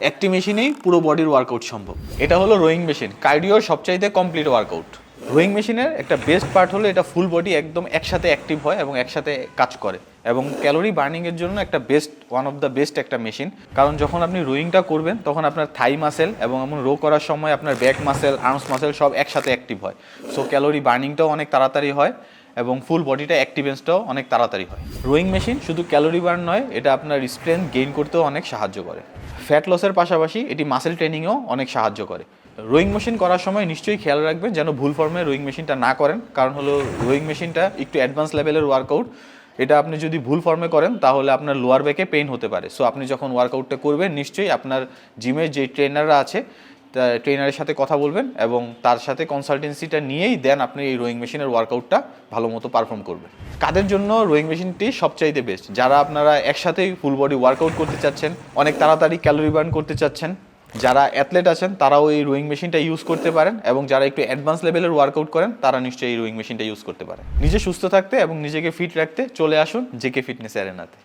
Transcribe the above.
একটি মেশিনেই পুরো বডির ওয়ার্কআউট সম্ভব। এটা হলো রোয়িং মেশিন, কার্ডিওর সবচাইতে কমপ্লিট ওয়ার্কআউট। রোয়িং মেশিনের একটা বেস্ট পার্ট হলো এটা ফুল বডি একদম একসাথে অ্যাক্টিভ হয় এবং একসাথে কাজ করে, এবং ক্যালোরি বার্নিংয়ের জন্য একটা ওয়ান অফ দ্য বেস্ট একটা মেশিন। কারণ যখন আপনি রোয়িংটা করবেন তখন আপনার থাই মাসেল এবং এমন রো করার সময় আপনার ব্যাক মাসেল, আর্মস মাসেল সব একসাথে অ্যাক্টিভ হয়। সো ক্যালোরি বার্নিংটাও অনেক তাড়াতাড়ি হয় এবং ফুল বডিটা অ্যাক্টিভেন্সটাও অনেক তাড়াতাড়ি হয়। রোয়িং মেশিন শুধু ক্যালোরি বার্ন নয়, এটা আপনার স্ট্রেংথ গেইন করতেও অনেক সাহায্য করে। ফ্যাট লসের পাশাপাশি এটি মাসেল ট্রেনিংয়েও অনেক সাহায্য করে। রোয়িং মেশিন করার সময় নিশ্চয়ই খেয়াল রাখবেন যেন ভুল ফর্মে রোয়িং মেশিনটা না করেন, কারণ হলো রোয়িং মেশিনটা একটু অ্যাডভান্স লেভেলের ওয়ার্কআউট। এটা আপনি যদি ভুল ফর্মে করেন তাহলে আপনার লোয়ার ব্যাকে পেইন হতে পারে। সো আপনি যখন ওয়ার্কআউটটা করবেন নিশ্চয়ই আপনার জিমের যে ট্রেনাররা আছে ট্রেনারের সাথে কথা বলবেন এবং তার সাথে কনসালটেন্সিটা নিয়েই দেন আপনি এই রোয়িং মেশিনের ওয়ার্কআউটটা ভালো মতো পারফর্ম করবেন। কাদের জন্য রোয়িং মেশিনটি সবচাইতে বেস্ট? যারা আপনারা একসাথেই ফুল বডি ওয়ার্কআউট করতে চাচ্ছেন, অনেক তাড়াতাড়ি ক্যালোরি বার্ন করতে চাচ্ছেন, যারা অ্যাথলেট আছেন তারাও এই রোয়িং মেশিনটা ইউজ করতে পারেন, এবং যারা একটু অ্যাডভান্স লেভেলের ওয়ার্কআউট করেন তারা নিশ্চয়ই এই রোয়িং মেশিনটা ইউজ করতে পারেন। নিজে সুস্থ থাকতে এবং নিজেকে ফিট রাখতে চলে আসুন জেকে ফিটনেস অ্যারেনাতে।